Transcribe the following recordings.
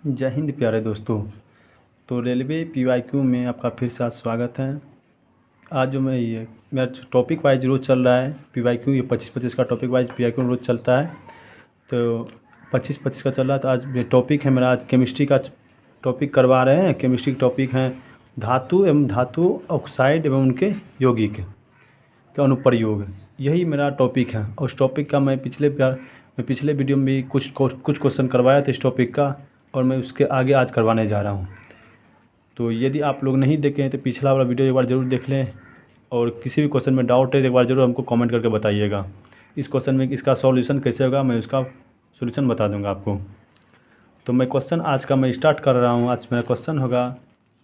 जय हिंद प्यारे दोस्तों। तो रेलवे पीवाईक्यू में आपका फिर से आज स्वागत है। आज जो मैं ये मेरा टॉपिक वाइज रोज़ चल रहा है पीवाईक्यू, ये 25-25 का टॉपिक वाइज पीवाईक्यू रोज़ चलता है। तो 25-25 का चल रहा है। तो आज ये टॉपिक है मेरा, आज केमिस्ट्री का टॉपिक करवा रहे हैं। केमिस्ट्री का टॉपिक है धातु एवं धातु ऑक्साइड एवं उनके यौगिक के अनुप्रयोग। यही मेरा टॉपिक है और उस टॉपिक का मैं पिछले वीडियो में भी कुछ क्वेश्चन करवाया था इस टॉपिक का, और मैं उसके आगे आज करवाने जा रहा हूँ। तो यदि आप लोग नहीं देखे हैं तो पिछला वाला वीडियो एक बार ज़रूर देख लें, और किसी भी क्वेश्चन में डाउट है तो एक बार ज़रूर हमको कमेंट करके बताइएगा। इस क्वेश्चन में इसका सॉल्यूशन कैसे होगा मैं उसका सॉल्यूशन बता दूंगा आपको। तो मैं क्वेश्चन आज का मैं स्टार्ट कर रहा हूँ। आज मेरा क्वेश्चन होगा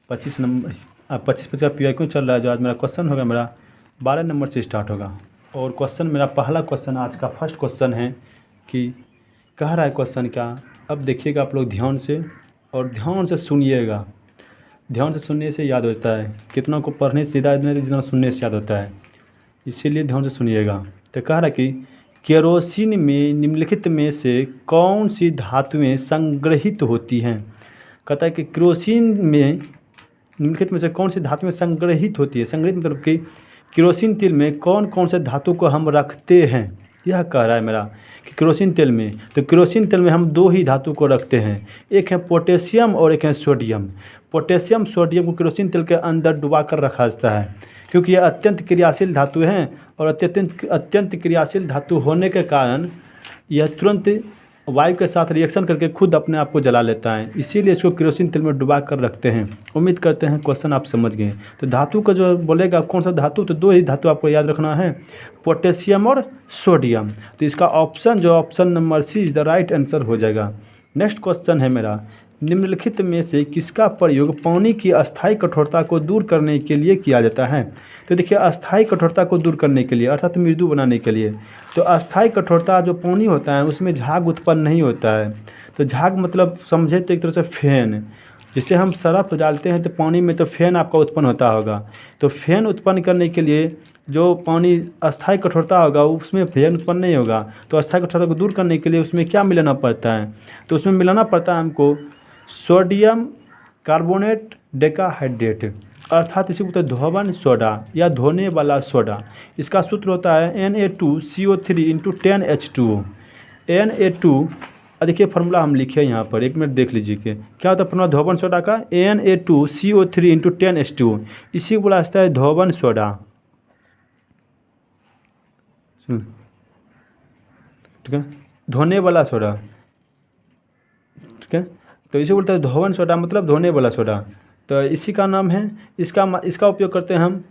25 नंबर 25 पीवाईक्यू चल रहा है। जो आज मेरा क्वेश्चन होगा मेरा 12 नंबर से स्टार्ट होगा। और क्वेश्चन मेरा पहला क्वेश्चन आज का फर्स्ट क्वेश्चन है कि कह रहा है क्वेश्चन क्या। अब देखिएगा आप लोग ध्यान से, और ध्यान से सुनिएगा। ध्यान से सुनने से याद होता है, कितना को पढ़ने से ज़्यादा जितना सुनने से याद होता है, इसीलिए ध्यान से सुनिएगा। तो कह रहा है कि केरोसिन में निम्नलिखित में से कौन सी धातुएं संग्रहित होती हैं। कहता है कि केरोसिन में निम्नलिखित में से कौन सी धातुएं संग्रहित होती है। संग्रहित मतलब कि केरोसिन तेल में कौन कौन से धातु को हम रखते हैं, यह कह रहा है मेरा कि केरोसिन तेल में। तो केरोसिन तेल में हम दो ही धातु को रखते हैं, एक है पोटेशियम और एक है सोडियम। पोटेशियम सोडियम को केरोसिन तेल के अंदर डुबा कर रखा जाता है, क्योंकि यह अत्यंत क्रियाशील धातु हैं, और अत्यंत क्रियाशील धातु होने के कारण यह तुरंत वायु के साथ रिएक्शन करके खुद अपने आप को जला लेता है। इसीलिए इसको केरोसिन तेल में डुबा कर रखते हैं। उम्मीद करते हैं क्वेश्चन आप समझ गए। तो धातु का जो बोलेगा कौन सा धातु, तो दो ही धातु आपको याद रखना है, पोटेशियम और सोडियम। तो इसका option number C is the right answer हो जाएगा। नेक्स्ट क्वेश्चन है मेरा, निम्नलिखित में से किसका प्रयोग पानी की अस्थायी कठोरता को दूर करने के लिए किया जाता है। तो देखिए, अस्थायी कठोरता को दूर करने के लिए अर्थात मृदु बनाने के लिए, तो अस्थायी कठोरता जो पानी होता है उसमें झाग उत्पन्न नहीं होता है। तो झाग मतलब समझे तो एक तरह से फैन, जिसे हम सरफ डालते हैं तो पानी में तो फैन आपका उत्पन्न होता होगा। तो फैन उत्पन्न करने के लिए जो पानी अस्थायी कठोरता होगा उसमें फैन उत्पन्न नहीं होगा। तो अस्थायी कठोरता को दूर करने के लिए उसमें क्या मिलाना पड़ता है, तो उसमें मिलाना पड़ता है हमको सोडियम कार्बोनेट डेकाहाइड्रेट, अर्थात इसी को धोवन सोडा या धोने वाला सोडा। इसका सूत्र होता है Na2CO3 × 10H2O। Na2 देखिए फार्मूला हम लिखे यहाँ पर, एक मिनट देख लीजिए कि क्या होता है फार्मूला धोवन सोडा का। Na2CO3 × 10H2O, इसी को बोला जाता है धोवन सोडा। ठीक है, धोने वाला सोडा। ठीक है, तो इसे बोलते हैं धोवन सोडा, मतलब धोने वाला सोडा। तो इसी का नाम है, इसका उपयोग करते हैं हम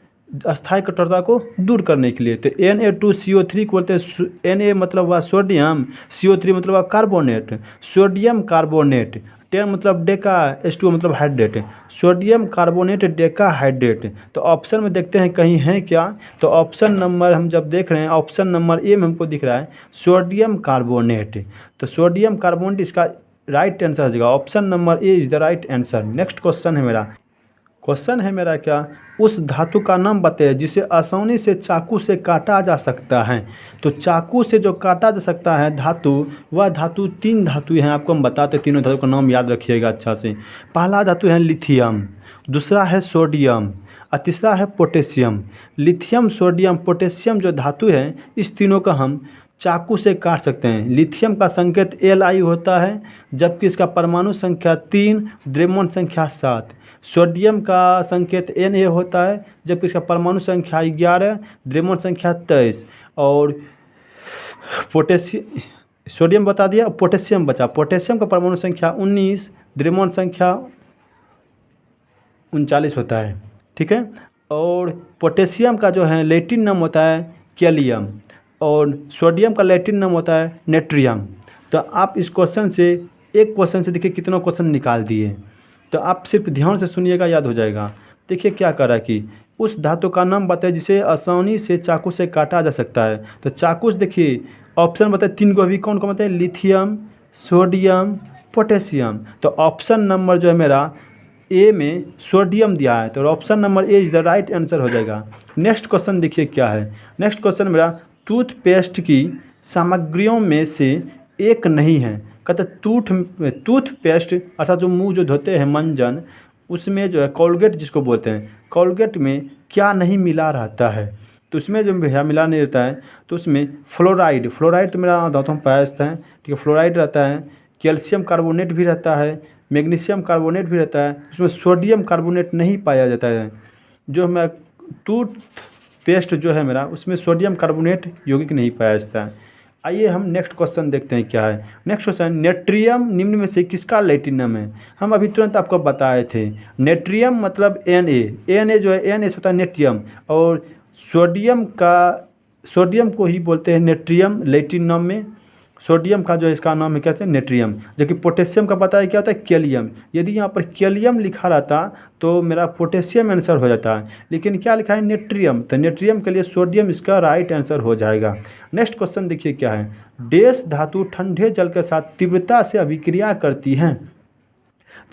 अस्थायी कठोरता को दूर करने के लिए। तो Na2CO3 को बोलते हैं, Na मतलब हुआ सोडियम, CO3 मतलब हुआ कार्बोनेट, सोडियम कार्बोनेट, 10 मतलब डेका, H2O मतलब हाइड्रेट, सोडियम कार्बोनेट डेकाहाइड्रेट। तो ऑप्शन में देखते हैं कहीं है क्या। तो ऑप्शन नंबर हम जब देख रहे हैं, ऑप्शन नंबर ए में हमको दिख रहा है सोडियम कार्बोनेट। तो सोडियम कार्बोनेट इसका राइट आंसर हो जाएगा। Option number A is the right answer. Next question है मेरा क्या, उस धातु का नाम बताइए जिसे आसानी से चाकू से काटा जा सकता है। तो चाकू से जो काटा जा सकता है धातु, वह धातु 3 धातु हैं। आपको हम बताते, तीनों धातु का नाम याद रखिएगा अच्छा से। पहला धातु है लिथियम, दूसरा है सोडियम और तीसरा है पोटेशियम। लिथियम, सोडियम, पोटेशियम जो धातु है, इस तीनों का हम चाकू से काट सकते हैं। लिथियम का संकेत Li होता है, जबकि इसका परमाणु संख्या 3, द्रव्यमान संख्या 7। सोडियम का संकेत Na होता है, जबकि इसका परमाणु संख्या 11, द्रव्यमान संख्या 23। और सोडियम बता दिया, पोटेशियम बचा। पोटेशियम का परमाणु संख्या 19, द्रव्यमान संख्या 39 होता है। ठीक है, और पोटेशियम का जो है लैटिन नाम होता है कैलियम, और सोडियम का लैटिन नाम होता है नेट्रियम। तो आप इस क्वेश्चन से, एक क्वेश्चन से देखिए कितना क्वेश्चन निकाल दिए। तो आप सिर्फ ध्यान से सुनिएगा, याद हो जाएगा। देखिए क्या कर रहा है कि उस धातु का नाम बताए जिसे आसानी से चाकू से काटा जा सकता है। तो चाकू से देखिए ऑप्शन बताए 3 को, अभी कौन कौन बताए, लिथियम, सोडियम, पोटेशियम। तो ऑप्शन नंबर जो है मेरा ए में सोडियम दिया है, तो option number A is the right answer हो जाएगा। नेक्स्ट क्वेश्चन देखिए क्या है। नेक्स्ट क्वेश्चन मेरा, टूथपेस्ट की सामग्रियों में से एक नहीं है। कहते टूथपेस्ट अर्थात जो मुंह जो धोते हैं मंजन, उसमें जो है कोलगेट जिसको बोलते हैं, कोलगेट में क्या नहीं मिला रहता है? तो उसमें जो भैया मिला नहीं रहता है, तो उसमें फ्लोराइड तो मेरा दांतों में पाया जाता है, ठीक है, फ्लोराइड रहता है, कैल्शियम कार्बोनेट भी रहता है, मैग्नीशियम कार्बोनेट भी रहता है, उसमें सोडियम कार्बोनेट नहीं पाया जाता है। जो हमारा टूथपेस्ट जो है मेरा, उसमें सोडियम कार्बोनेट यौगिक नहीं पाया जाता है। आइए हम नेक्स्ट क्वेश्चन देखते हैं क्या है। नेक्स्ट क्वेश्चन, नेट्रियम निम्न में से किसका लैटिनम है? हम अभी तुरंत आपको बताए थे, नेट्रियम मतलब Na जो है Na होता है नेट्रियम, और सोडियम को ही बोलते हैं नेट्रियम लैटिनम में। सोडियम का जो है इसका नाम है क्या है? नेट्रियम। जबकि पोटेशियम का पता है क्या होता है? कैलियम। यदि यहाँ पर कैलियम लिखा रहता तो मेरा पोटेशियम आंसर हो जाता है, लेकिन क्या लिखा है? नेट्रियम। तो नेट्रियम के लिए सोडियम इसका राइट आंसर हो जाएगा। नेक्स्ट क्वेश्चन देखिए क्या है, डैश धातु ठंडे जल के साथ तीव्रता से अभिक्रिया करती हैं।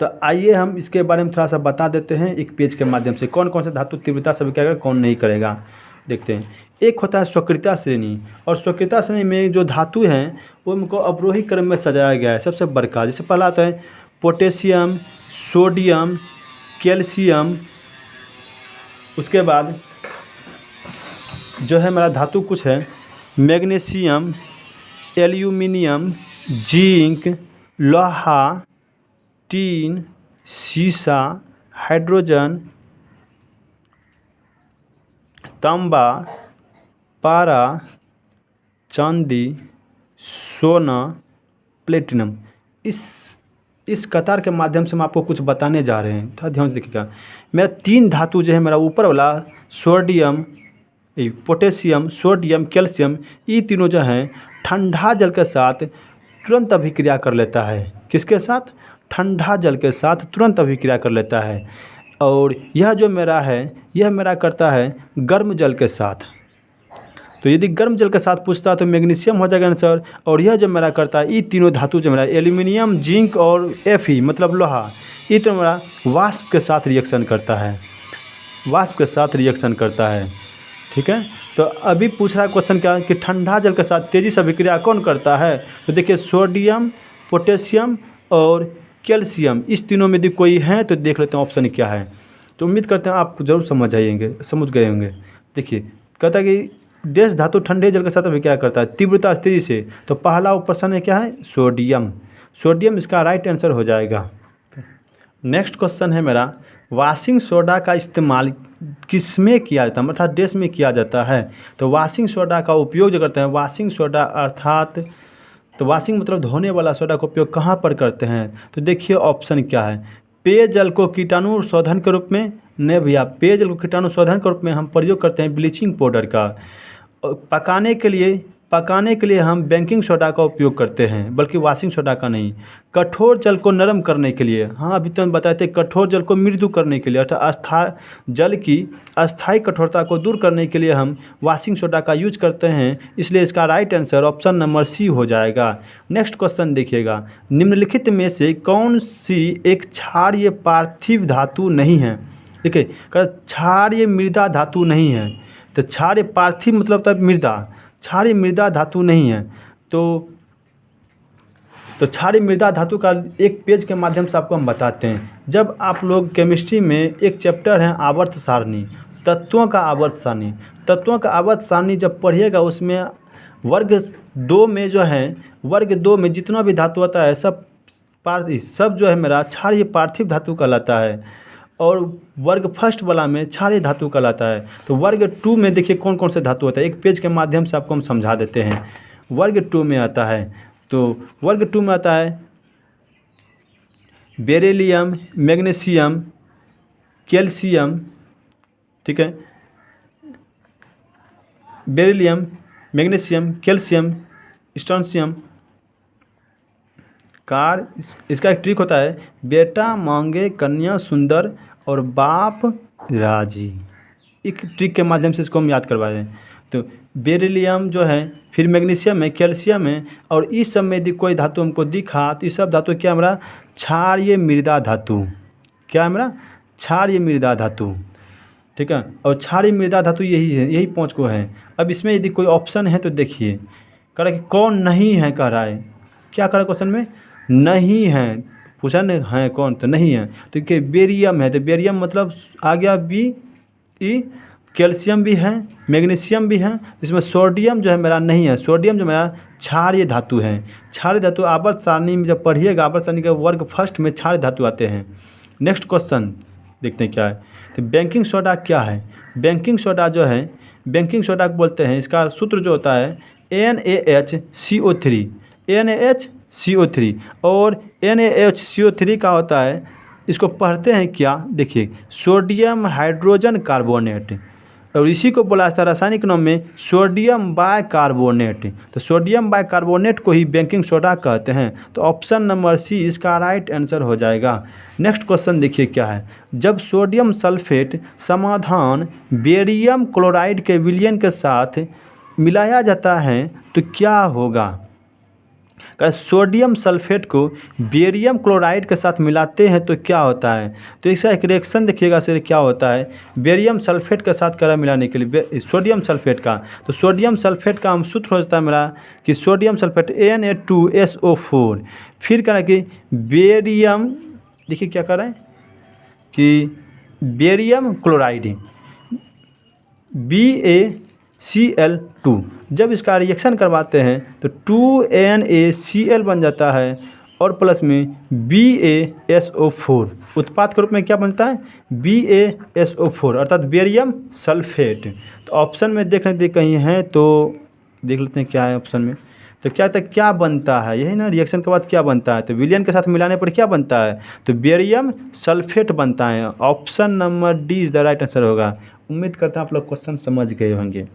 तो आइए हम इसके बारे में थोड़ा सा बता देते हैं एक पेज के माध्यम से, कौन कौन से धातु तीव्रता से अभिक्रिया करेगा, कौन नहीं करेगा। देखते हैं, एक होता है स्वकृता श्रेणी, और स्वकृता श्रेणी में जो धातु हैं वो उनको अवरोही क्रम में सजाया गया है। सबसे बड़का जैसे पहला आता है पोटेशियम, सोडियम, कैल्शियम। उसके बाद जो है मेरा धातु कुछ है मैग्नीशियम, एल्यूमिनियम, जिंक, लोहा, टीन, सीसा, हाइड्रोजन, तांबा, पारा, चांदी, सोना, प्लेटिनम। इस कतार के माध्यम से हम आपको कुछ बताने जा रहे हैं, थोड़ा ध्यान से देखिएगा। मेरा 3 धातु जो है मेरा ऊपर वाला पोटेशियम, सोडियम, कैल्शियम, ये तीनों जो हैं ठंडा जल के साथ तुरंत अभिक्रिया कर लेता है। किसके साथ? ठंडा जल के साथ तुरंत अभिक्रिया कर लेता है। और यह जो मेरा है, यह मेरा करता है गर्म जल के साथ। तो यदि गर्म जल के साथ पूछता तो मैग्नीशियम हो जाएगा आंसर। और यह जो मेरा करता है, ये तीनों धातु जो मेरा एल्यूमिनियम, जिंक और Fe मतलब लोहा, ये तो मेरा वाष्प के साथ रिएक्शन करता है, वाष्प के साथ रिएक्शन करता है। ठीक है, तो अभी पूछ रहा है क्वेश्चन क्या कि ठंडा जल के साथ तेज़ी से अभिक्रिया कौन करता है? तो देखिए सोडियम, पोटेशियम और कैल्शियम, इस तीनों में यदि कोई है तो देख लेते हैं ऑप्शन क्या है। तो उम्मीद करते हैं आप जरूर समझ गए होंगे। देखिए कहता है कि डैश धातु ठंडे जल के साथ अभिक्रिया करता है तीव्रता तेजी से। तो पहला ऑप्शन है क्या है? सोडियम। सोडियम इसका राइट आंसर हो जाएगा। नेक्स्ट क्वेश्चन है मेरा, वॉशिंग सोडा का इस्तेमाल किस में किया जाता है, अर्थात डैश में किया जाता है? तो वॉशिंग सोडा का उपयोग जो करते हैं, वॉशिंग सोडा अर्थात तो वॉशिंग मतलब धोने वाला सोडा का उपयोग कहाँ पर करते हैं? तो देखिए ऑप्शन क्या है, पेयजल को कीटाणु शोधन के रूप में, नहीं भैया, पेयजल को कीटाणु शोधन के रूप में हम प्रयोग करते हैं ब्लीचिंग पाउडर का। पकाने के लिए हम बेकिंग सोडा का उपयोग करते हैं, बल्कि वॉशिंग सोडा का नहीं। कठोर जल को नरम करने के लिए, हाँ अभी तो हम बताए थे, कठोर जल को मृदु करने के लिए अर्थात जल की अस्थायी कठोरता को दूर करने के लिए हम वॉशिंग सोडा का यूज करते हैं। इसलिए इसका right answer option number C हो जाएगा। नेक्स्ट क्वेश्चन देखिएगा, निम्नलिखित में से कौन सी एक क्षारीय पार्थिव धातु नहीं है? देखिए क्षारीय मृदा धातु नहीं है। तो क्षारीय पार्थिव मतलब तब मृदा, क्षारीय मृदा धातु नहीं है। तो क्षारीय मृदा धातु का एक पेज के माध्यम से आपको हम बताते हैं। जब आप लोग केमिस्ट्री में एक चैप्टर है आवर्त सारणी, तत्वों का आवर्त सारणी जब पढ़िएगा, उसमें वर्ग 2 में जो है, वर्ग 2 में जितना भी धातु होता है सब जो है मेरा क्षारीय पार्थिव धातु कहलाता है, और वर्ग फर्स्ट वाला में क्षारीय धातु कहलाता है। तो वर्ग 2 में देखिए कौन कौन से धातु होता है, एक पेज के माध्यम से आपको हम समझा देते हैं। वर्ग 2 में आता है, तो वर्ग 2 में आता है बेरिलियम, मैग्नीशियम, कैल्शियम, ठीक है, बेरिलियम, मैग्नीशियम, कैल्शियम, स्ट्रोंशियम। इसका एक ट्रिक होता है, बेटा मांगे कन्या सुंदर और बाप राजी। एक ट्रिक के माध्यम से इसको हम याद करवा दें। तो बेरिलियम जो है, फिर मैग्नीशियम है, कैल्शियम है, और इस सब में यदि कोई धातु हमको दिखा तो ये सब धातु क्या हमारा क्षारीय मृदा धातु, क्या है हमारा क्षारीय मृदा धातु, ठीक है। और क्षारीय मृदा धातु यही है, यही 5 को है। अब इसमें यदि कोई ऑप्शन है तो देखिए, कह रहा है कि कौन नहीं है, कह रहा है क्या कह रहा है क्वेश्चन में, नहीं हैं, पूछा नहीं है कौन, तो नहीं है। तो क्या बेरियम है, तो बेरियम मतलब आ गया बी ई। कैल्शियम भी है, मैग्नीशियम भी है। इसमें सोडियम जो है मेरा नहीं है, सोडियम जो मेरा क्षारीय धातु है। क्षारीय धातु आवर्त सारणी में जब पढ़िएगा, आवर्त सारणी के वर्ग फर्स्ट में क्षारीय धातु आते हैं। नेक्स्ट क्वेश्चन देखते हैं क्या है। तो बेकिंग सोडा क्या है। बेकिंग सोडा जो है, बेकिंग सोडा बोलते हैं, इसका सूत्र जो होता है NaHCO3, NaHCO3। और NaHCO3 का होता है, इसको पढ़ते हैं क्या, देखिए, सोडियम हाइड्रोजन कार्बोनेट, और इसी को बोला जाता है रासायनिक नाम में सोडियम बाइकार्बोनेट। तो सोडियम बाइकार्बोनेट को ही बेकिंग सोडा कहते हैं। तो ऑप्शन नंबर सी इसका राइट आंसर हो जाएगा। नेक्स्ट क्वेश्चन देखिए क्या है। जब सोडियम सल्फेट समाधान बेरियम क्लोराइड के विलयन के साथ मिलाया जाता है तो क्या होगा। सोडियम सल्फेट को बेरियम क्लोराइड के साथ मिलाते हैं तो क्या होता है। तो इसका एक रिएक्शन देखिएगा सर क्या होता है। बेरियम सल्फेट के साथ करा मिलाने के लिए सोडियम सल्फेट का, तो सोडियम सल्फेट का हम सूत्र हो जाता है मेरा कि सोडियम सल्फेट Na2SO4। फिर कह रहा है कि बेरियम, देखिए क्या कर रहे हैं कि बेरियम क्लोराइड BaCl2, जब इसका रिएक्शन करवाते हैं तो 2NaCl बन जाता है और प्लस में BaSO4, उत्पाद के रूप में क्या बनता है BaSO4 अर्थात बेरियम सल्फेट। तो ऑप्शन में देख लेते कहीं है तो देख लेते हैं क्या है ऑप्शन में। तो क्या था, क्या बनता है, यही ना, रिएक्शन के बाद क्या बनता है, तो विलयन के साथ मिलाने पर क्या बनता है, तो बेरियम सल्फेट बनता है। Option number D is the right answer होगा। उम्मीद करता हूँ आप लोग क्वेश्चन समझ गए होंगे।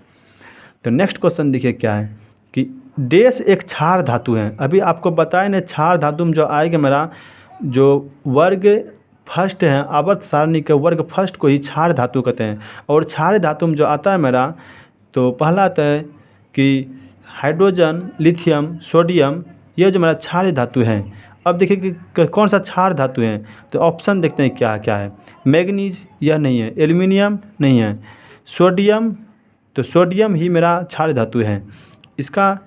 तो नेक्स्ट क्वेश्चन देखिए क्या है कि डैश एक क्षार धातु है। अभी आपको बताया ना, क्षार धातु में जो आएगा मेरा जो वर्ग फर्स्ट है, आवर्त सारणी के वर्ग फर्स्ट को ही क्षार धातु कहते हैं। और क्षार धातु में जो आता है मेरा, तो पहला आता है कि हाइड्रोजन, लिथियम, सोडियम, ये जो मेरा क्षार धातु है। अब देखिए कि कौन सा क्षार धातु है, तो ऑप्शन देखते हैं क्या क्या है। मैग्नीज, यह नहीं है। एल्युमिनियम नहीं है। सोडियम, तो सोडियम ही मेरा क्षार धातु है। इसका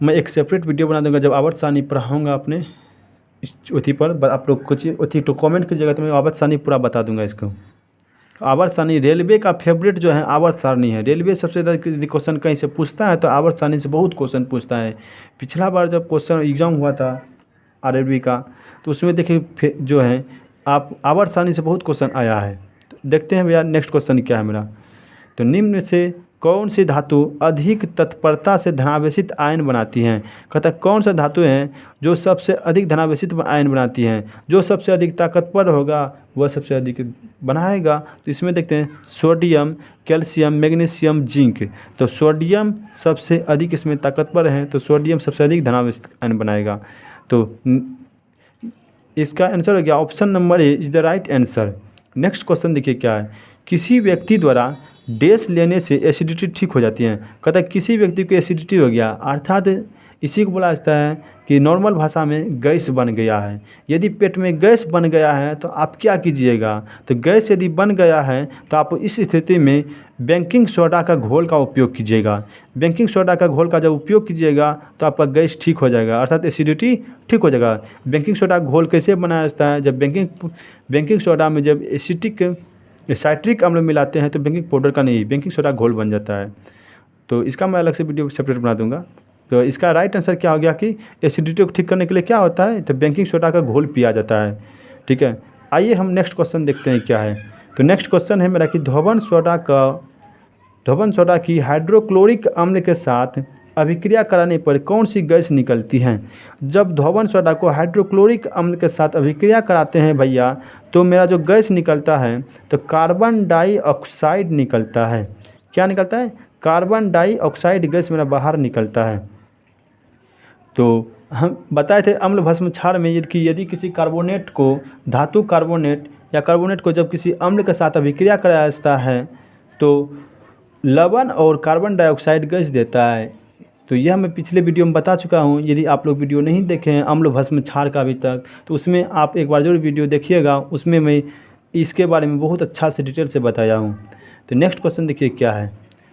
मैं एक सेपरेट वीडियो बना दूंगा जब आवर्त सारणी पढ़ाऊँगा अपने इस उथी पर, आप लोग कुछ उथी तो कमेंट कीजिएगा तो मैं आवर्त सारणी पूरा बता दूंगा इसको। आवर्त सारणी रेलवे का फेवरेट जो है आवर्त सारणी है। रेलवे सबसे ज़्यादा यदि क्वेश्चन कहीं से पूछता है तो आवर्त सारणी से बहुत क्वेश्चन पूछता है। पिछला बार जब क्वेश्चन एग्जाम हुआ था RRB का, तो उसमें देखिए जो है आप आवर्त सारणी से बहुत क्वेश्चन आया है। तो देखते हैं भैया नेक्स्ट क्वेश्चन क्या है मेरा। तो निम्न में से कौन सी धातु अधिक तत्परता से धनावेशित आयन बनाती हैं। कहता है कौन सा धातु है जो सबसे अधिक धनावेशित आयन बनाती हैं, जो सबसे अधिक ताकतवर होगा वह सबसे अधिक बनाएगा। तो इसमें देखते हैं सोडियम, कैल्शियम, मैग्नीशियम, जिंक। तो सोडियम सबसे अधिक इसमें ताकतवर है, तो सोडियम सबसे अधिक धनावेशित आयन बनाएगा। तो इसका आंसर हो गया option number A is the right answer. Next question देखिए क्या है। किसी व्यक्ति द्वारा डैश लेने से एसिडिटी ठीक हो जाती है। कहता है किसी व्यक्ति को एसिडिटी हो गया, अर्थात इसी को बोला जाता है कि नॉर्मल भाषा में गैस बन गया है। यदि पेट में गैस बन गया है तो आप क्या कीजिएगा, तो गैस यदि बन गया है तो आप इस स्थिति में बेकिंग सोडा का घोल का उपयोग कीजिएगा। बेकिंग सोडा का घोल का जब उपयोग कीजिएगा तो आपका गैस ठीक हो जाएगा, अर्थात एसिडिटी ठीक हो जाएगा। बेकिंग सोडा घोल कैसे बनाया जाता है, जब बेकिंग सोडा में जब साइट्रिक अम्ल मिलाते हैं तो बेकिंग पाउडर का नहीं, बेकिंग सोडा घोल बन जाता है। तो इसका मैं अलग से वीडियो सेपरेट बना दूंगा। तो इसका राइट आंसर क्या हो गया कि एसिडिटी को ठीक करने के लिए क्या होता है, तो बेकिंग सोडा का घोल पिया जाता है। ठीक है, आइए हम नेक्स्ट क्वेश्चन देखते हैं क्या है। तो नेक्स्ट क्वेश्चन है मेरा कि धोवन सोडा की हाइड्रोक्लोरिक अम्ल के साथ अभिक्रिया कराने पर कौन सी गैस निकलती है। जब धोवन सोडा को हाइड्रोक्लोरिक अम्ल के साथ अभिक्रिया कराते हैं भैया, तो मेरा जो गैस निकलता है तो कार्बन डाइऑक्साइड निकलता है। क्या निकलता है, कार्बन डाइऑक्साइड गैस मेरा बाहर निकलता है। तो हम बताए थे अम्ल भस्म क्षार में यदि किसी कार्बोनेट को, धातु कार्बोनेट या कार्बोनेट को जब किसी अम्ल के साथ अभिक्रिया कराया जाता है तो लवण और कार्बन डाइऑक्साइड गैस देता है। तो यह मैं पिछले वीडियो में बता चुका हूँ। यदि आप लोग वीडियो नहीं देखे हैं अम्ल भस्म क्षार का अभी तक, तो उसमें आप एक बार जरूर वीडियो देखिएगा, उसमें मैं इसके बारे में बहुत अच्छा से डिटेल से बताया हूँ। तो नेक्स्ट क्वेश्चन देखिए क्या है।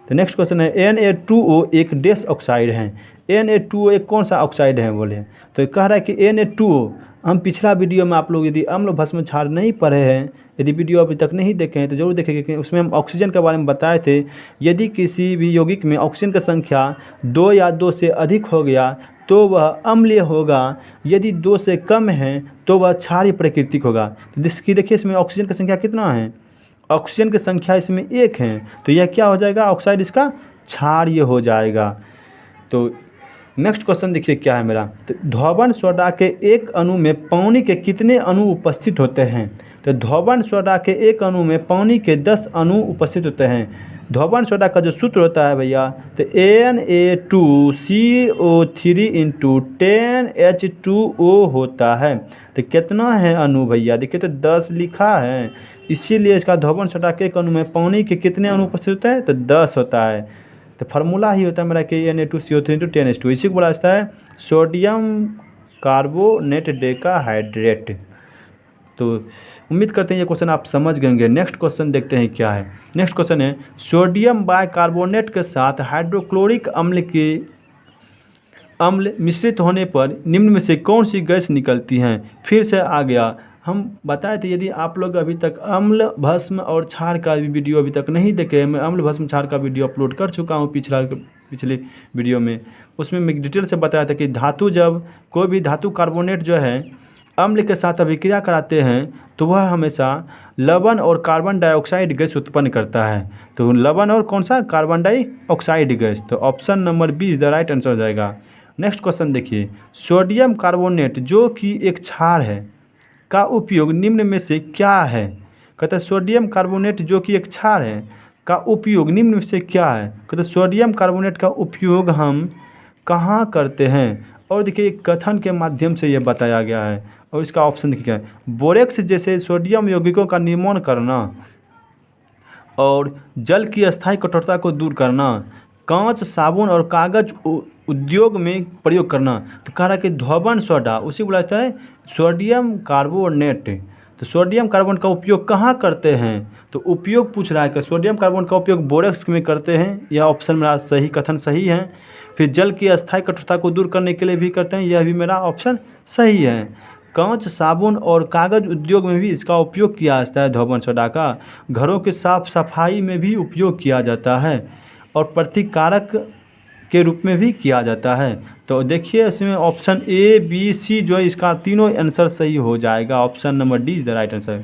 तो नेक्स्ट क्वेश्चन है Na2O एक डैश ऑक्साइड है। Na2O एक कौन सा ऑक्साइड है बोले, तो ये कह रहा है कि Na2O। हम पिछला वीडियो में आप लोग यदि अम्ल भस्म क्षार नहीं पढ़े हैं, यदि वीडियो अभी तक नहीं देखे हैं तो जरूर देखेंगे, कि उसमें हम ऑक्सीजन के बारे में बताए थे। यदि किसी भी यौगिक में ऑक्सीजन की संख्या 2 या 2 से अधिक हो गया तो वह अम्लीय होगा, यदि 2 से कम है तो वह क्षारीय प्राकृतिक होगा। तो जिसकी देखिए इसमें ऑक्सीजन की संख्या कितना है, ऑक्सीजन की संख्या इसमें 1 है, तो यह क्या हो जाएगा, ऑक्साइड इसका क्षारीय हो जाएगा। तो नेक्स्ट क्वेश्चन देखिए क्या है मेरा, तो धौवन सोडा के एक अणु में पानी के कितने अणु उपस्थित होते हैं। तो धौवन सोडा के एक अणु में पानी के 10 अणु उपस्थित होते हैं। धौवन सोडा का जो सूत्र होता है भैया, तो Na2CO3 इंटू 10H2O होता है। तो कितना है अणु भैया, देखिए तो 10 लिखा है, इसीलिए इसका धौवन सोडा के एक अणु में पानी के कितने अणु उपस्थित होते हैं, तो 10 होता है। तो फार्मूला ही होता है मेरा कि Na2CO3 इंटू 10H2, इसी को बोला जाता है सोडियम कार्बोनेट डेकाहाइड्रेट। तो उम्मीद करते हैं ये क्वेश्चन आप समझ गए होंगे। नेक्स्ट क्वेश्चन देखते हैं क्या है। नेक्स्ट क्वेश्चन है, सोडियम बाइकार्बोनेट के साथ हाइड्रोक्लोरिक अम्ल मिश्रित होने पर निम्न में से कौन सी गैस निकलती हैं। फिर से आ गया, हम बताए थे यदि आप लोग अभी तक अम्ल भस्म और क्षार का भी वीडियो अभी तक नहीं देखे, मैं अम्ल भस्म क्षार का वीडियो अपलोड कर चुका हूँ पिछले वीडियो में। उसमें मैं डिटेल से बताया था कि धातु, जब कोई भी धातु कार्बोनेट जो है अम्ल के साथ अभिक्रिया कराते हैं तो वह हमेशा लवण और कार्बन डाइऑक्साइड गैस उत्पन्न करता है। तो लवण और कौन सा, कार्बन डाइऑक्साइड गैस। तो option number B is the right answer हो जाएगा। नेक्स्ट क्वेश्चन देखिए, सोडियम कार्बोनेट जो कि एक क्षार है का उपयोग निम्न में से क्या है। कहते हैं सोडियम कार्बोनेट जो कि एक क्षार है का उपयोग निम्न में से क्या है। कहते हैं सोडियम कार्बोनेट का उपयोग हम कहाँ करते हैं, और देखिए एक कथन के माध्यम से यह बताया गया है। और इसका ऑप्शन देखिए क्या है, बोरेक्स जैसे सोडियम यौगिकों का निर्माण करना और जल की अस्थायी कठोरता को दूर करना, कांच, साबुन और कागज उद्योग में प्रयोग करना। तो कह रहा है कि धौवन सोडा, उसी को बोला जाता है सोडियम कार्बोनेट। तो सोडियम कार्बोनेट का उपयोग कहाँ करते हैं, तो उपयोग पूछ रहा है कि सोडियम कार्बोनेट का उपयोग बोरेक्स में करते हैं, यह ऑप्शन मेरा सही, कथन सही है। फिर जल की अस्थायी कठोरता को दूर करने के लिए भी करते हैं, यह भी मेरा ऑप्शन सही है। कांच, साबुन और कागज उद्योग में भी इसका उपयोग किया जाता है धौवन सोडा का। घरों के साफ सफाई में भी उपयोग किया जाता है और प्रतिकारक के रूप में भी किया जाता है। तो देखिए इसमें ऑप्शन ए, बी, सी जो है इसका तीनों आंसर सही हो जाएगा। Option number D is the right answer.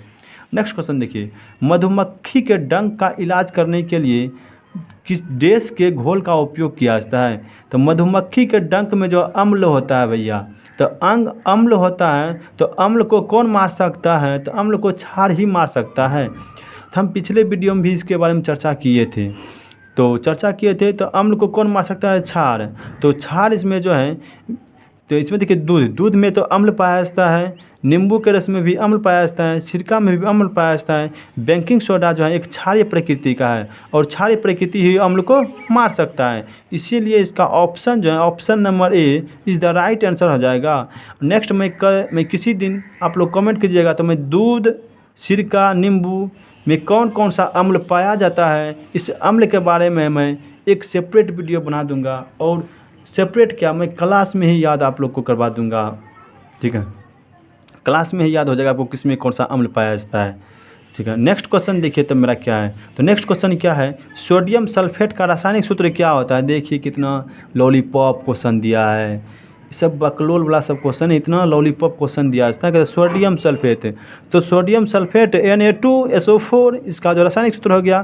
Next question देखिए, मधुमक्खी के डंक का इलाज करने के लिए किस देश के घोल का उपयोग किया जाता है। तो मधुमक्खी के डंक में जो अम्ल होता है भैया, तो अम्ल होता है, तो अम्ल को कौन मार सकता है, तो अम्ल को क्षार ही मार सकता है। तो हम पिछले वीडियो में भी इसके बारे में चर्चा किए थे। तो अम्ल को कौन मार सकता है, क्षार। तो क्षार इसमें जो है, तो इसमें देखिए दूध में तो अम्ल पाया जाता है, नींबू के रस में भी अम्ल पाया जाता है, सिरका में भी अम्ल पाया जाता है। बेकिंग सोडा जो है एक क्षारीय प्रकृति का है और क्षारीय प्रकृति ही अम्ल को मार सकता है, इसीलिए इसका ऑप्शन जो है option number A is the right answer हो जाएगा। नेक्स्ट मैं किसी दिन आप लोग कमेंट कीजिएगा, तो मैं दूध, सिरका, नींबू में कौन कौन सा अम्ल पाया जाता है, इस अम्ल के बारे में मैं एक सेपरेट वीडियो बना दूंगा, और सेपरेट क्या, मैं क्लास में ही याद आप लोग को करवा दूंगा, ठीक है। क्लास में ही याद हो जाएगा आपको किस में कौन सा अम्ल पाया जाता है, ठीक है। नेक्स्ट क्वेश्चन देखिए तो मेरा क्या है, तो नेक्स्ट क्वेश्चन क्या है, सोडियम सल्फेट का रासायनिक सूत्र क्या होता है। देखिए कितना लॉलीपॉप क्वेश्चन दिया है, सब बकलोल वाला सब क्वेश्चन, इतना लॉलीपॉप क्वेश्चन दिया जाता है कि सोडियम सल्फेट। तो सोडियम सल्फेट Na2SO4 इसका जो रासायनिक सूत्र हो गया।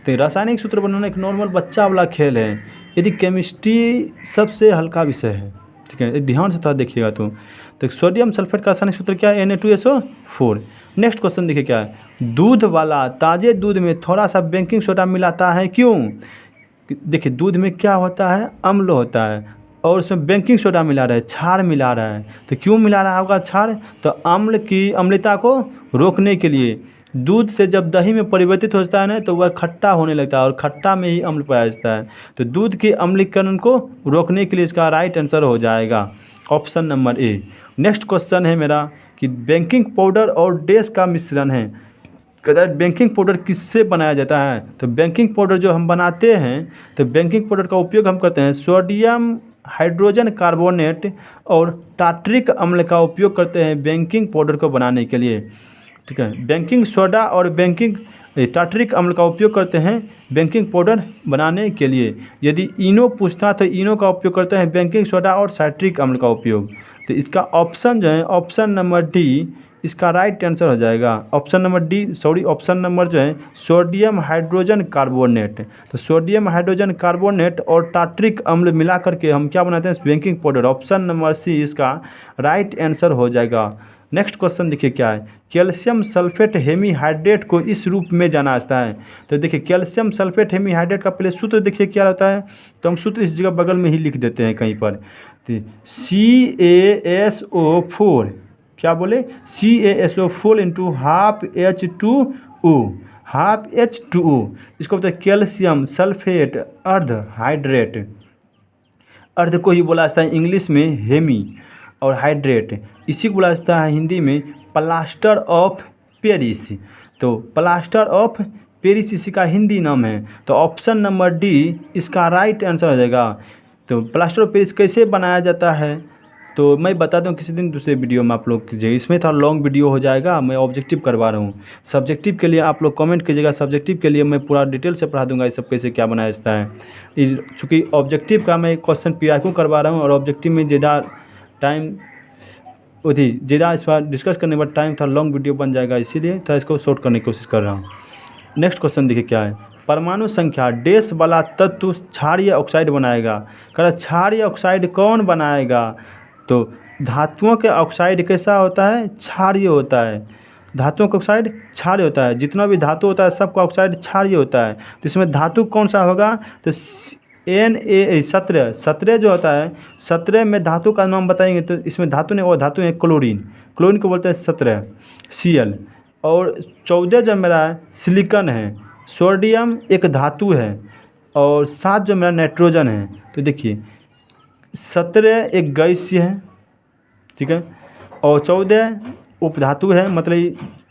तो रासायनिक सूत्र बनाना एक नॉर्मल बच्चा वाला खेल है, यदि केमिस्ट्री सबसे हल्का विषय है, ठीक है, ध्यान से थोड़ा देखिएगा। तो सोडियम सल्फेट का रासायनिक सूत्र क्या है, Na2SO4। नेक्स्ट क्वेश्चन देखिए क्या है, दूध वाला ताज़े दूध में थोड़ा सा बेकिंग सोडा मिलाता है क्यों। देखिए दूध में क्या होता है, अम्ल होता है, और उसमें बेकिंग सोडा मिला रहा है, क्षार मिला रहा है। तो क्यों मिला रहा होगा क्षार, तो अम्ल की अम्लता को रोकने के लिए। दूध से जब दही में परिवर्तित हो जाता है ना, तो वह खट्टा होने लगता है और खट्टा में ही अम्ल पाया जाता है। तो दूध के अम्लीकरण को रोकने के लिए इसका राइट आंसर हो जाएगा option number A. Next question है मेरा कि बेकिंग पाउडर और डेस का मिश्रण है। कहता है बेकिंग पाउडर किससे बनाया जाता है। तो बेकिंग पाउडर जो हम बनाते हैं, तो बेकिंग पाउडर का उपयोग हम करते हैं सोडियम हाइड्रोजन कार्बोनेट और टार्ट्रिक अम्ल का उपयोग करते हैं बेकिंग पाउडर को बनाने के लिए। ठीक है, बेकिंग सोडा और टार्ट्रिक अम्ल का उपयोग करते हैं बेकिंग पाउडर बनाने के लिए। यदि इनो पूछता तो इनो का उपयोग करते हैं बेकिंग सोडा और साइट्रिक अम्ल का उपयोग। तो इसका ऑप्शन जो है ऑप्शन नंबर डी इसका राइट आंसर हो जाएगा। ऑप्शन नंबर जो है सोडियम हाइड्रोजन कार्बोनेट। तो सोडियम हाइड्रोजन कार्बोनेट और टार्ट्रिक अम्ल मिला करके हम क्या बनाते हैं baking powder. Option number C इसका राइट आंसर हो जाएगा। नेक्स्ट क्वेश्चन देखिए क्या है, कैल्शियम सल्फेट हेमीहाइड्रेट को इस रूप में जाना जाता है। तो देखिए कैल्शियम सल्फेट हेमीहाइड्रेट का पहले सूत्र देखिए क्या होता है, तो हम सूत्र इस जगह बगल में ही लिख देते हैं कहीं पर। तो CaSO4 क्या बोले CaSO4 इंटू हाफ H2O इसको बोलते हैं कैल्शियम सल्फेट अर्ध हाइड्रेट। अर्ध को ही बोला जाता है इंग्लिश में हेमी और हाइड्रेट, इसी को बोला जाता है हिंदी में प्लास्टर ऑफ पेरिस। तो प्लास्टर ऑफ पेरिस इसी का हिंदी नाम है। तो ऑप्शन नंबर डी इसका राइट आंसर हो जाएगा। तो प्लास्टर ऑफ पेरिस कैसे बनाया जाता है तो मैं बता दूं किसी दिन दूसरे वीडियो में आप लोग कीजिए, इसमें थोड़ा लॉन्ग वीडियो हो जाएगा। मैं ऑब्जेक्टिव करवा रहा हूँ, सब्जेक्टिव के लिए आप लोग कमेंट कीजिएगा, सब्जेक्टिव के लिए मैं पूरा डिटेल से पढ़ा दूंगा ये सब कैसे क्या बनाया जाता है। चूँकि ऑब्जेक्टिव का मैं क्वेश्चन PIQ करवा रहा हूँ और ऑब्जेक्टिव में ज़्यादा टाइम ज़्यादा इस बार डिस्कस करने के बाद टाइम था लॉन्ग वीडियो बन जाएगा, इसीलिए थोड़ा इसको शॉर्ट करने की कोशिश कर रहा हूँ। नेक्स्ट क्वेश्चन देखिए क्या है, परमाणु संख्या डैश वाला तत्व क्षारीय ऑक्साइड बनाएगा। कह रहा क्षारीय ऑक्साइड कौन बनाएगा। तो धातुओं के ऑक्साइड कैसा होता है क्षारीय होता है। धातुओं का ऑक्साइड क्षारीय होता है, जितना भी धातु होता है सबका ऑक्साइड क्षारीय होता है। तो इसमें धातु कौन सा होगा तो Na17 जो होता है 17 में धातु का नाम बताएंगे तो इसमें धातु नहीं, वो धातु है क्लोरीन को बोलते हैं 17 Cl। और 14 जो मेरा सिलिकॉन है, सोडियम एक धातु है और 7 जो मेरा नाइट्रोजन है। तो देखिए 17 एक गैसीय है, ठीक है, और 14 उपधातु है, मतलब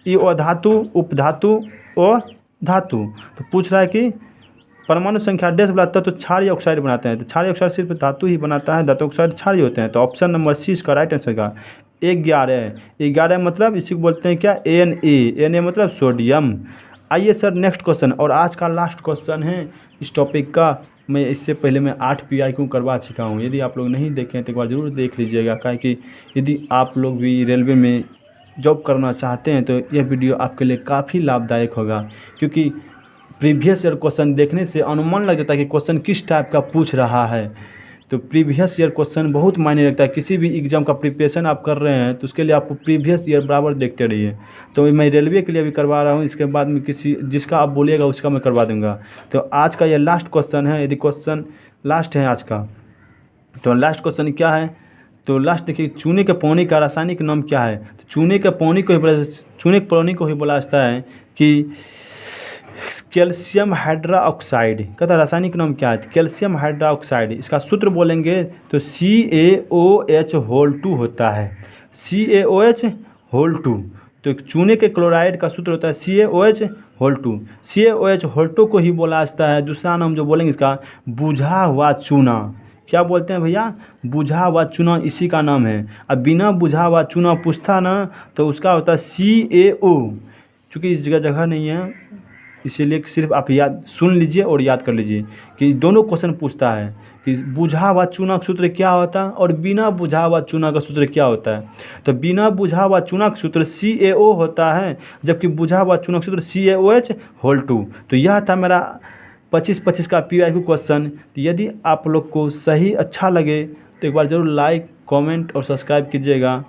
ये अधातु उपधातु और धातु। तो पूछ रहा है कि परमाणु संख्या डैश वाला तत्व क्षारीय ऑक्साइड बनाते हैं। तो क्षारीय ऑक्साइड सिर्फ धातु ही बनाता है, धातु ऑक्साइड क्षारीय होते हैं। तो ऑप्शन नंबर सी इसका राइट आंसर का 11 मतलब इसी को बोलते हैं क्या Na मतलब सोडियम। आइए सर नेक्स्ट क्वेश्चन, और आज का लास्ट क्वेश्चन है इस टॉपिक का। मैं इससे पहले मैं 8 PIQ करवा चुका हूँ, यदि आप लोग नहीं देखें तो एक बार ज़रूर देख लीजिएगा, क्योंकि यदि आप लोग भी रेलवे में जॉब करना चाहते हैं तो यह वीडियो आपके लिए काफ़ी लाभदायक होगा। क्योंकि प्रीवियस ईयर क्वेश्चन देखने से अनुमान लग जाता है कि क्वेश्चन किस टाइप का पूछ रहा है। तो प्रीवियस ईयर क्वेश्चन बहुत मायने रखता है। किसी भी एग्ज़ाम का प्रिपरेशन आप कर रहे हैं तो उसके लिए आपको प्रीवियस ईयर बराबर देखते रहिए। तो मैं रेलवे के लिए भी करवा रहा हूँ, इसके बाद में किसी जिसका आप बोलिएगा उसका मैं करवा दूँगा। तो आज का ये लास्ट क्वेश्चन है, यदि क्वेश्चन लास्ट है आज का तो लास्ट क्वेश्चन क्या है। तो लास्ट देखिए, चूने के पानी का रासायनिक नाम क्या है। तो चूने के पानी को ही बोला जाता है कि कैल्शियम हाइड्रोक्साइड। कहता है रासायनिक नाम क्या है, कैल्शियम हाइड्रोक्साइड। इसका सूत्र बोलेंगे तो CaOH2 होता है, CaOH2। तो चूने के क्लोराइड का सूत्र होता है CaOH2। CaOH2 को ही बोला जाता है, दूसरा नाम जो बोलेंगे इसका बुझा हुआ चूना। क्या बोलते हैं भैया, बुझा हुआ चूना इसी का नाम है। अब बिना बुझा हुआ चूना पूछता ना तो उसका होता है CaO। चूँकि इस जगह नहीं है इसीलिए सिर्फ आप याद सुन लीजिए और याद कर लीजिए कि दोनों क्वेश्चन पूछता है कि बुझा हुआ चूना का सूत्र क्या होता है और बिना बुझा हुआ चूना का सूत्र क्या होता है। तो बिना बुझा हुआ चूना का सूत्र CaO होता है, जबकि बुझा हुआ चूना का सूत्र CaOH2। तो यह था मेरा 25-25 का PIQ क्वेश्चन। तो यदि आप लोग को सही अच्छा लगे तो एक बार ज़रूर लाइक कमेंट और सब्सक्राइब कीजिएगा।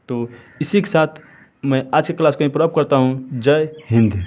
तो इसी के साथ मैं आज की क्लास को यहीं पर अप करता हूँ। जय हिंद।